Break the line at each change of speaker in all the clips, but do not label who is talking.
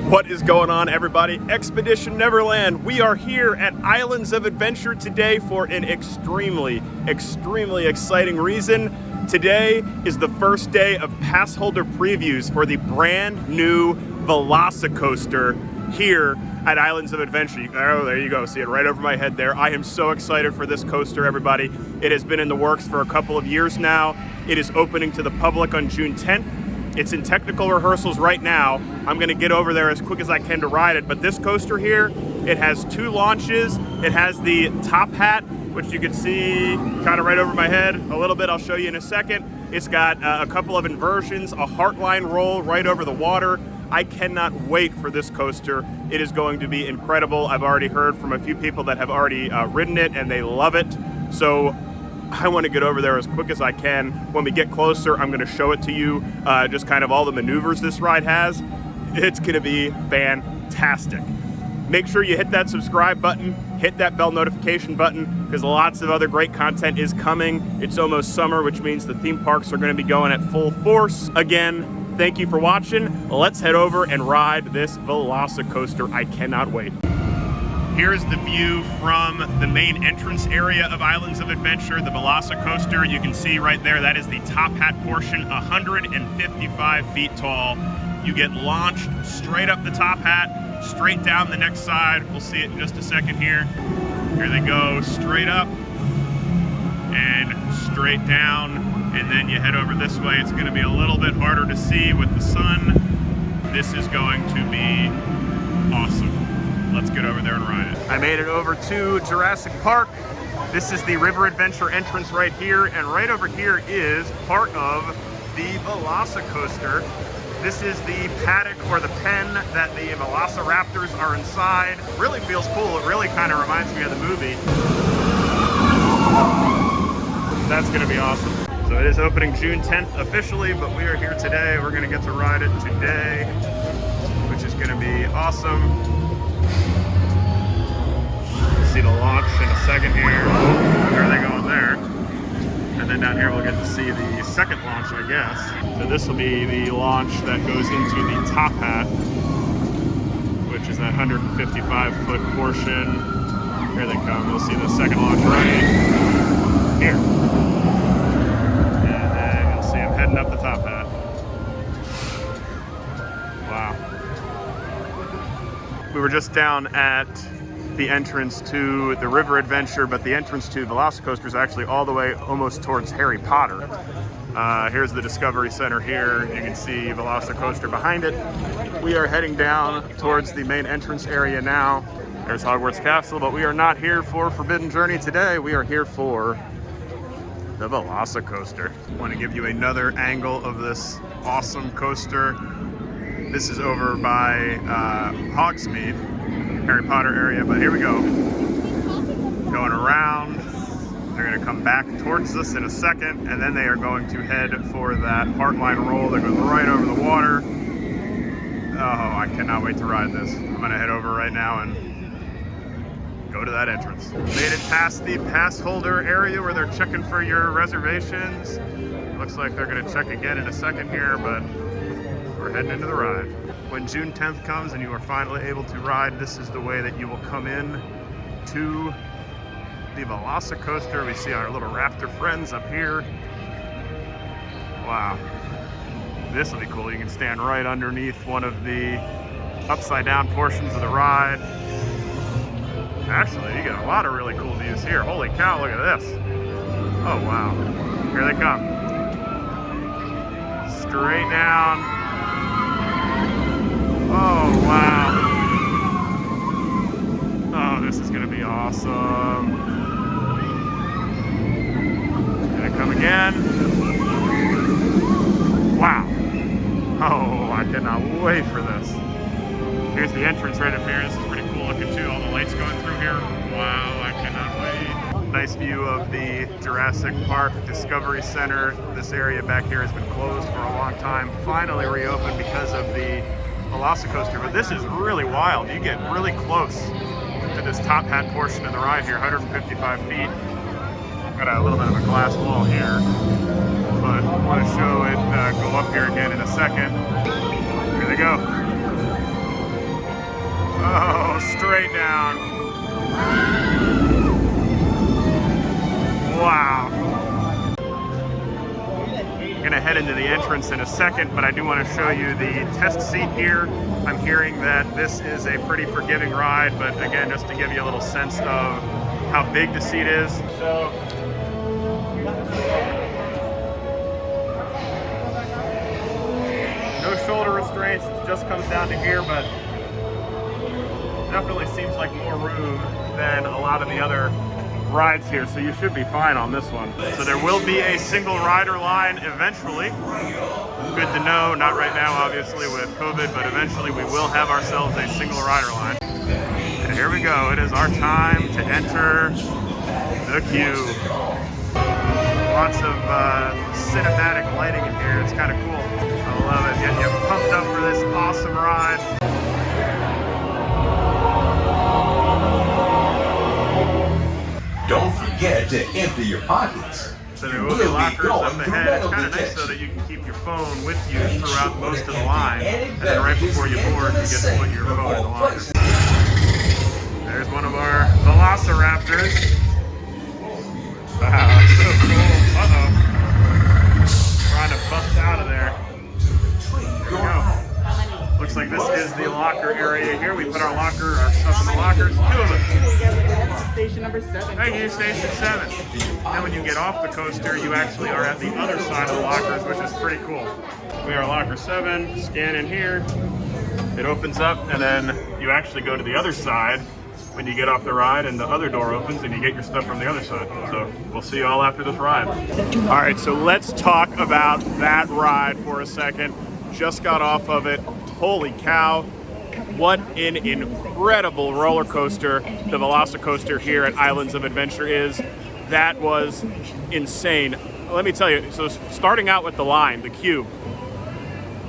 What is going on, everybody? Expedition Neverland. We are here at Islands of Adventure today for an extremely exciting reason. Today is the first day of Passholder previews for the brand new Velocicoaster here at Islands of Adventure. Oh, there you go. See it right over my head there. I am so excited for this coaster, everybody. It has been in the works for a couple of years now. It is opening to the public on June 10th. It's in technical rehearsals right now. I'm gonna get over there as quick as I can to ride it, but this coaster here, it has two launches. It has the top hat, which you can see kind of right over my head a little bit. I'll show you in a second. It's got a couple of inversions, a heartline roll right over the water. I cannot wait for this coaster. It is going to be incredible. I've already heard from a few people that have already ridden it and they love it. So I want to get over there as quick as I can. When we get closer, I'm going to show it to you, just kind of all the maneuvers this ride has. It's going to be fantastic. Make sure you hit that subscribe button, hit that bell notification button, because lots of other great content is coming. It's almost summer, which means the theme parks are going to be going at full force. Again, thank you for watching. Let's head over and ride this Velocicoaster. I cannot wait. Here's the view from the main entrance area of Islands of Adventure, the Velocicoaster. You can see right there, that is the top hat portion, 155 feet tall. You get launched straight up the top hat, straight down the next side. We'll see it in just a second here. Here they go, straight up and straight down. And then you head over this way. It's gonna be a little bit harder to see with the sun. This is going to be awesome. Let's get over there and ride it. I made it over to Jurassic Park. This is the River Adventure entrance right here, and right over here is part of the Velocicoaster. This is the paddock or the pen that the Velociraptors are inside. Really feels cool. It really kind of reminds me of the movie. That's gonna be awesome. So it is opening June 10th officially, but we are here today. We're gonna get to ride it today, which is gonna be awesome. See the launch in a second here. There they go there. And then down here we'll get to see the second launch, I guess. So this will be the launch that goes into the top hat, which is that 155-foot portion. Here they come. You'll see the second launch right here. And then you'll see them heading up the top hat. Wow. We were just down at the entrance to the River Adventure, but the entrance to Velocicoaster is actually all the way almost towards Harry Potter. Here's the Discovery Center here. You can see Velocicoaster behind it. We are heading down towards the main entrance area now. There's Hogwarts Castle, but we are not here for Forbidden Journey today. We are here for the Velocicoaster. I want to give you another angle of this awesome coaster. This is over by Hogsmeade, Harry Potter area, but here we go. Going around. They're gonna come back towards us in a second, and then they are going to head for that heartline roll that goes right over the water. Oh, I cannot wait to ride this. I'm gonna head over right now and go to that entrance. Made it past the Passholder area where they're checking for your reservations. Looks like they're gonna check again in a second here, but we're heading into the ride. When June 10th comes and you are finally able to ride, this is the way that you will come in to the Velocicoaster. We see our little Raptor friends up here. Wow. This will be cool. You can stand right underneath one of the upside down portions of the ride. Actually, you get a lot of really cool views here. Holy cow, look at this. Oh, wow. Here they come. Straight down. Oh, wow. Oh, this is gonna be awesome. Gonna come again. Wow. Oh, I cannot wait for this. Here's the entrance right up here. This is pretty cool looking too. All the lights going through here. Wow, I cannot wait. Nice view of the Jurassic Park Discovery Center. This area back here has been closed for a long time. Finally reopened because of the Velocicoaster, but this is really wild. You get really close to this top hat portion of the ride here, 155 feet. Got a little bit of a glass wall here, but I want to show it go up here again in a second. Here they go. straight down. Wow. I'm gonna head into the entrance in a second, but I do want to show you the test seat here. I'm hearing that this is a pretty forgiving ride, but again, just to give you a little sense of how big the seat is. So, no shoulder restraints, it just comes down to here, but definitely seems like more room than a lot of the other rides here, so you should be fine on this one. So there will be a single rider line eventually. Good to know, not right now obviously with COVID, but eventually we will have ourselves a single rider line. And here we go, it is our time to enter the queue. Lots of cinematic lighting in here, it's kind of cool. I love it, getting you pumped up for this awesome ride.
Don't forget to empty your pockets.
So there will be lockers up ahead. It's kind of nice though that you can keep your phone with you throughout most of the line. And then right before you board, you get to put your phone in the locker. There's one of our Velociraptors. Wow, that's so cool. Uh-oh. Trying to bust out of there. Here we go. Looks like this is the locker area here. We put our stuff in the lockers. 2 of them.
Station number 7.
Thank you, station 7. Then when you get off the coaster, you actually are at the other side of the lockers, which is pretty cool. We are locker 7, scan in here. It opens up, and then you actually go to the other side when you get off the ride, and the other door opens, and you get your stuff from the other side. So we'll see you all after this ride. All right, so let's talk about that ride for a second. Just got off of it. Holy cow. What an incredible roller coaster the Velocicoaster here at Islands of Adventure is. That was insane. Let me tell you, so starting out with the line, the queue,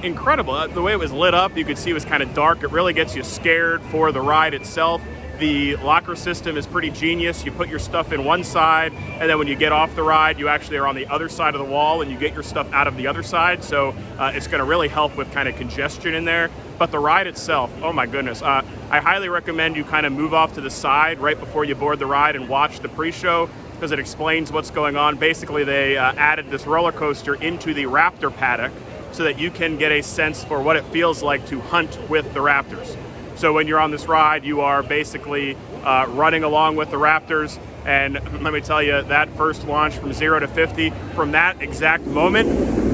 incredible. The way it was lit up, you could see it was kind of dark. It really gets you scared for the ride itself. The locker system is pretty genius. You put your stuff in one side, and then when you get off the ride, you actually are on the other side of the wall and you get your stuff out of the other side. So it's gonna really help with kind of congestion in there. But the ride itself, oh my goodness. I highly recommend you kind of move off to the side right before you board the ride and watch the pre-show, because it explains what's going on. Basically, they added this roller coaster into the Raptor paddock so that you can get a sense for what it feels like to hunt with the Raptors. So when you're on this ride, you are basically running along with the Raptors. And let me tell you, that first launch from 0 to 50, from that exact moment,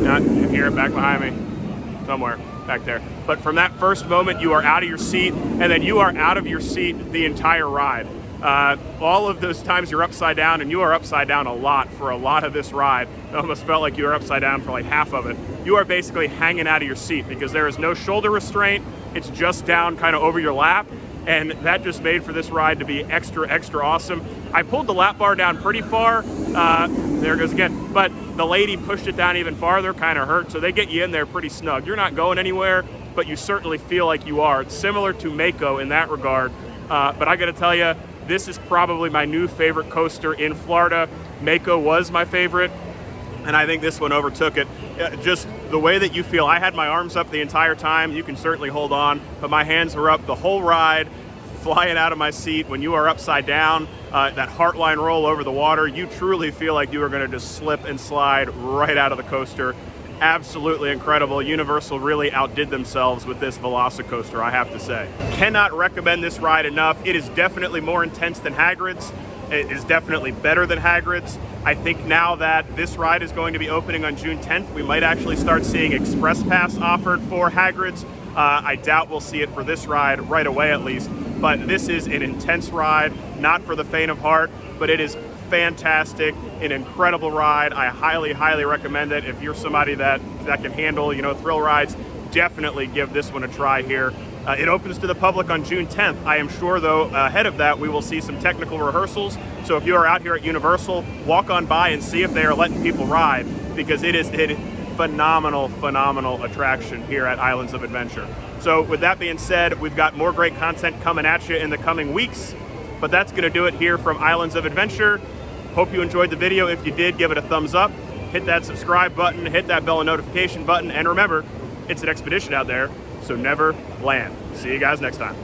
you hear it back behind me, somewhere back there. But from that first moment, you are out of your seat, and then you are out of your seat the entire ride. All of those times you're upside down, and you are upside down a lot for a lot of this ride. It almost felt like you were upside down for like half of it. You are basically hanging out of your seat because there is no shoulder restraint. It's just down kind of over your lap, and that just made for this ride to be extra, extra awesome. I pulled the lap bar down pretty far. There it goes again. But the lady pushed it down even farther, kind of hurt, so they get you in there pretty snug. You're not going anywhere, but you certainly feel like you are. It's similar to Mako in that regard, but I gotta tell you, this is probably my new favorite coaster in Florida. Mako was my favorite, and I think this one overtook it. Just the way that you feel. I had my arms up the entire time. You can certainly hold on, but my hands were up the whole ride, flying out of my seat. When you are upside down, that heartline roll over the water, you truly feel like you are gonna just slip and slide right out of the coaster. Absolutely incredible. Universal really outdid themselves with this Velocicoaster, I have to say. Cannot recommend this ride enough. It is definitely more intense than Hagrid's. It is definitely better than Hagrid's. I think now that this ride is going to be opening on June 10th, we might actually start seeing Express Pass offered for Hagrid's. I doubt we'll see it for this ride right away at least, but this is an intense ride, not for the faint of heart, but it is fantastic, an incredible ride. I highly, highly recommend it. If you're somebody that can handle, thrill rides, definitely give this one a try here. It opens to the public on June 10th. I am sure, though, ahead of that, we will see some technical rehearsals. So if you are out here at Universal, walk on by and see if they are letting people ride, because it is a phenomenal, phenomenal attraction here at Islands of Adventure. So with that being said, we've got more great content coming at you in the coming weeks, but that's going to do it here from Islands of Adventure. Hope you enjoyed the video. If you did, give it a thumbs up, hit that subscribe button, hit that bell and notification button, and remember, it's an expedition out there, so never land. See you guys next time.